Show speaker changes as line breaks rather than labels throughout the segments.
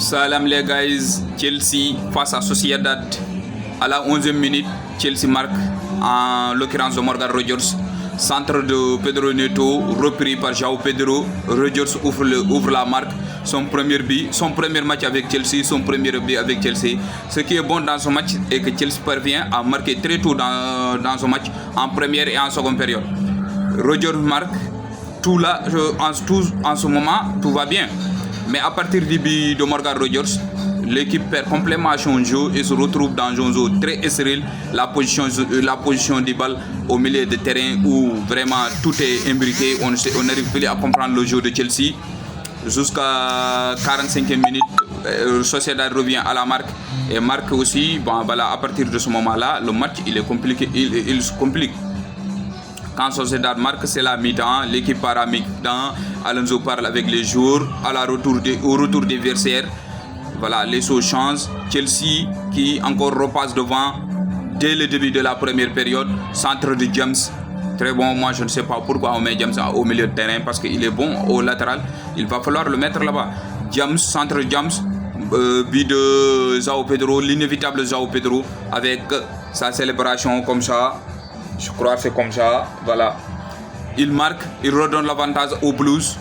Salam les guys, Chelsea face à Sociedad. À la 11e minute, Chelsea marque, en l'occurrence de Morgan Rogers. Centre de Pedro Neto, repris par João Pedro. Rogers ouvre la marque. Son premier but, son premier match avec Chelsea, son premier but avec Chelsea. Ce qui est bon dans ce match est que Chelsea parvient à marquer très tôt dans ce match, en première et en seconde période. Rogers marque, tout là, en ce moment, tout va bien. Mais à partir du but de Morgan Rogers, l'équipe perd complètement son jeu et se retrouve dans un jeu très stérile. La position des balles au milieu de terrain où vraiment tout est imbriqué. On n'arrive plus à comprendre le jeu de Chelsea. Jusqu'à 45e minute, Sociedad revient à la marque et marque aussi. Bon, voilà, à partir de ce moment-là, le match il est compliqué, il se complique. Quand Sociedad marque, c'est la mi-temps, l'équipe part à mi-temps, Alonso parle avec les joueurs, au retour des adversaires. Voilà, les choses changent. Chelsea qui encore repasse devant dès le début de la première période. Centre de James, très bon. Moi, je ne sais pas pourquoi on met James au milieu de terrain parce qu'il est bon au latéral. Il va falloir le mettre là-bas. James, centre James, but de João Pedro, l'inévitable João Pedro avec sa célébration comme ça. Je crois que c'est comme ça. Voilà. Il marque, il redonne l'avantage aux Blues.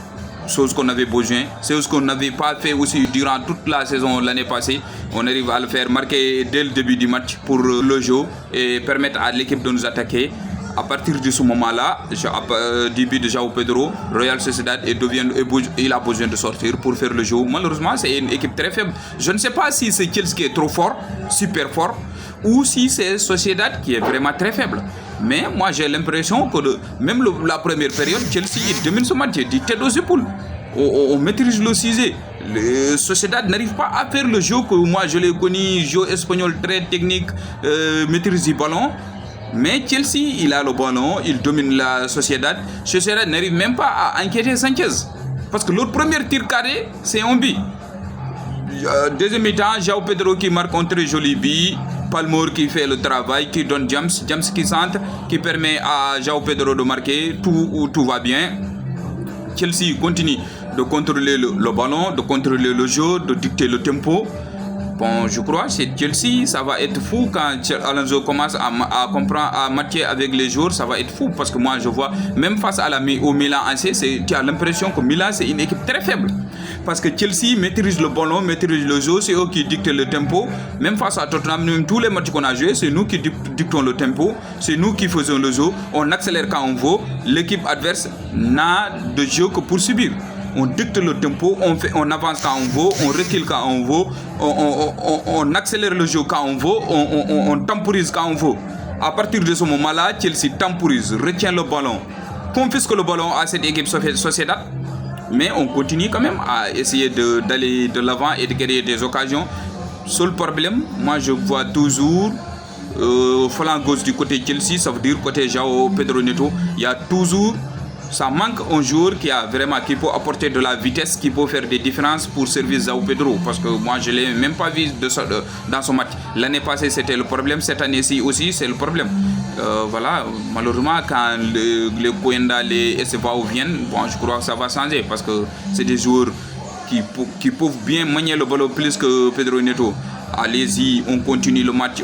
Chose qu'on avait besoin, c'est ce qu'on n'avait pas fait aussi durant toute la saison l'année passée. On arrive à le faire marquer dès le début du match pour le jeu et permettre à l'équipe de nous attaquer. À partir de ce moment-là, du but de João Pedro, Real Sociedad il a besoin de sortir pour faire le jeu. Malheureusement, c'est une équipe très faible. Je ne sais pas si c'est Chelsea qui est trop fort, super fort, ou si c'est Sociedad qui est vraiment très faible. Mais moi j'ai l'impression que même la première période, Chelsea il domine ce match du tête aux épaules. On maîtrise le sujet. Le Sociedad n'arrive pas à faire le jeu que moi je l'ai connu, jeu espagnol très technique, maîtrise du ballon. Mais Chelsea, il a le ballon, il domine la Sociedad. Sociedad n'arrive même pas à enquêter Sanchez. Parce que leur premier tir carré, c'est un but. Deuxième mi-temps, João Pedro qui marque un très joli but. Palmer qui fait le travail, qui donne James qui centre, qui permet à João Pedro de marquer, tout va bien. Chelsea continue de contrôler le ballon, de contrôler le jeu, de dicter le tempo. Bon, je crois que c'est Chelsea, ça va être fou quand Alonso commence à comprendre, à matcher avec les joueurs, ça va être fou parce que moi je vois, même face au Milan AC, tu as l'impression que Milan c'est une équipe très faible. Parce que Chelsea maîtrise le ballon, maîtrise le jeu, c'est eux qui dictent le tempo. Même face à Tottenham, même tous les matchs qu'on a joués, c'est nous qui dictons le tempo, c'est nous qui faisons le jeu, on accélère quand on veut, l'équipe adverse n'a de jeu que pour subir. On dicte le tempo, on avance quand on veut, on recule quand on veut, on accélère le jeu quand on veut, on temporise quand on veut. À partir de ce moment-là, Chelsea temporise, retient le ballon, confisque le ballon à cette équipe Sociedad. Mais on continue quand même à essayer d'aller de l'avant et de créer des occasions. Seul problème, moi je vois toujours flanc gauche du côté Chelsea, ça veut dire côté João Pedro Neto, il y a toujours, ça manque un joueur qui peut apporter de la vitesse, qui peut faire des différences pour servir João Pedro. Parce que moi je ne l'ai même pas vu dans ce match. L'année passée c'était le problème, cette année-ci aussi c'est le problème. Voilà, malheureusement quand les Coenda, les Estevao viennent, bon, je crois que ça va changer parce que c'est des joueurs qui peuvent bien manier le ballon plus que Pedro Neto. Allez-y, on continue le match.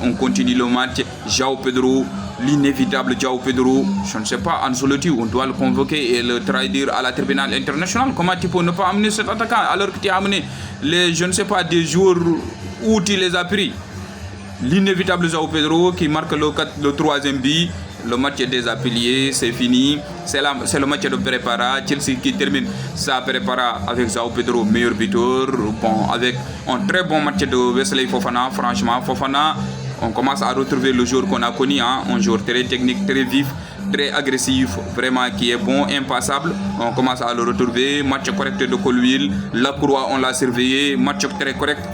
João Pedro, l'inévitable João Pedro, je ne sais pas, Ancelotti, on doit le convoquer et le traduire à la tribunal internationale. Comment tu peux ne pas amener cet attaquant alors que tu as amené je ne sais pas, des joueurs où tu les as pris. L'inévitable João Pedro qui marque le troisième but. Le match est déjà plié, c'est fini. C'est le match de prépara. Chelsea qui termine sa prépara avec João Pedro, meilleur buteur. Bon, avec un très bon match de Wesley Fofana. Franchement, Fofana, on commence à retrouver le joueur qu'on a connu. Un joueur très technique, très vif, très agressif, vraiment qui est bon, impassable. On commence à le retrouver. Match correct de Colwill. Lacroix, on l'a surveillé. Match très correct.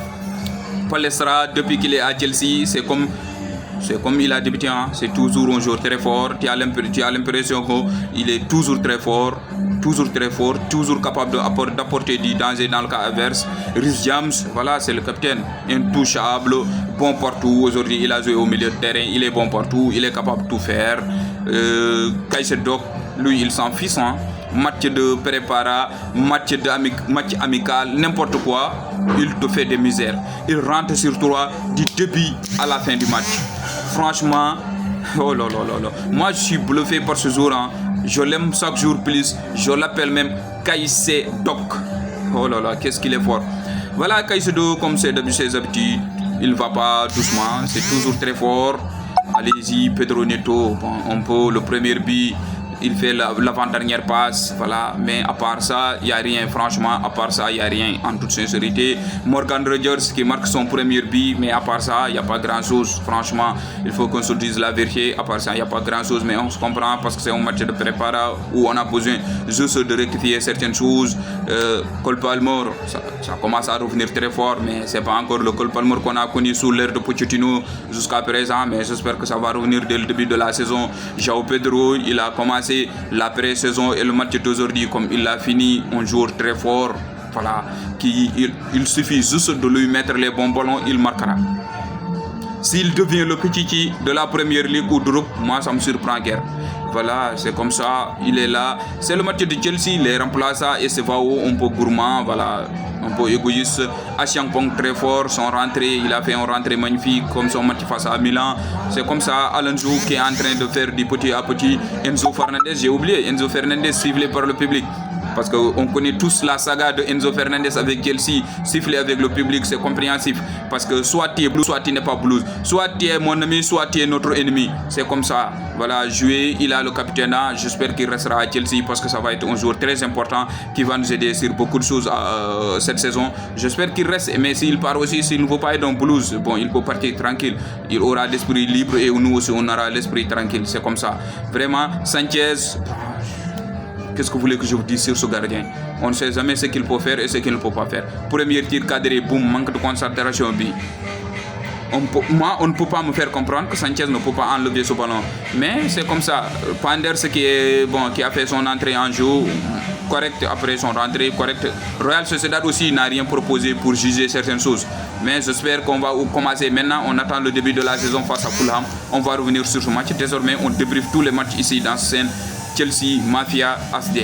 Palestra, depuis qu'il est à Chelsea, c'est comme il a débuté, c'est toujours un joueur très fort. Tu as l'impression qu'il est toujours très fort, toujours capable d'apporter du danger dans le cas adverse. Reece James, voilà, c'est le capitaine, intouchable, bon partout. Aujourd'hui, il a joué au milieu de terrain, il est bon partout, il est capable de tout faire. Caicedo, lui, il s'en fiche. match de prépara, match amical, n'importe quoi, il te fait des misères. Il rentre sur toi du début à la fin du match. Franchement, oh là là là là. Moi je suis bluffé par ce jour. Hein. Je l'aime chaque jour plus. Je l'appelle même Kaïsé Doc. Oh là là, qu'est-ce qu'il est fort. Voilà, Caicedo, comme c'est d'habitude ses habitudes, il va pas doucement, c'est toujours très fort. Allez-y, Pedro Neto, bon, on peut, le premier but, il fait l'avant-dernière passe, voilà. Mais à part ça, il n'y a rien, franchement, à part ça, il n'y a rien, en toute sincérité. Morgan Rogers qui marque son premier but, mais à part ça, il n'y a pas grand-chose. Franchement, il faut qu'on se dise la vérité. À part ça, il n'y a pas grand-chose, mais on se comprend parce que c'est un match de préparation où on a besoin juste de rectifier certaines choses. Cole Palmer, ça commence à revenir très fort, mais c'est pas encore le Cole Palmer qu'on a connu sous l'ère de Pochettino jusqu'à présent, mais j'espère que ça va revenir dès le début de la saison. João Pedro, il a commencé la pré-saison et le match d'aujourd'hui, comme il l'a fini, un jour très fort. Voilà, il suffit juste de lui mettre les bons ballons, il marquera. S'il devient le petit de la première ligue ou d'Europe, moi ça me surprend guère. Voilà, c'est comme ça, il est là. C'est le match de Chelsea, les remplaçants et Sevao un peu gourmand, voilà, un peu égoïste. Achiampong très fort, son rentrée, il a fait un rentrée magnifique comme son match face à Milan. C'est comme ça, Alonso qui est en train de faire du petit à petit. Enzo Fernandez, j'ai oublié, Enzo Fernandez sifflé par le public. Parce qu'on connaît tous la saga de Enzo Fernandez avec Chelsea, siffler avec le public, c'est compréhensif. Parce que soit tu es blues, soit tu n'es pas blues. Soit tu es mon ami, soit tu es notre ennemi. C'est comme ça. Voilà, jouer, il a le capitaine. J'espère qu'il restera à Chelsea parce que ça va être un joueur très important qui va nous aider sur beaucoup de choses cette saison. J'espère qu'il reste, mais s'il part aussi, s'il ne veut pas être un blues, bon, il peut partir tranquille. Il aura l'esprit libre et nous aussi, on aura l'esprit tranquille. C'est comme ça. Vraiment, Sanchez... Qu'est-ce que vous voulez que je vous dise sur ce gardien? On ne sait jamais ce qu'il peut faire et ce qu'il ne peut pas faire. Premier tir cadré, boum, manque de concentration. Moi, on ne peut pas me faire comprendre que Sanchez ne peut pas enlever ce ballon. Mais c'est comme ça. Panders qui a fait son entrée en jeu, correct après son rentrée, correct. Real Sociedad aussi n'a rien proposé pour juger certaines choses. Mais j'espère qu'on va commencer maintenant. On attend le début de la saison face à Fulham. On va revenir sur ce match. Désormais, on débriefe tous les matchs ici dans cette scène. Chelsea Mafia HD.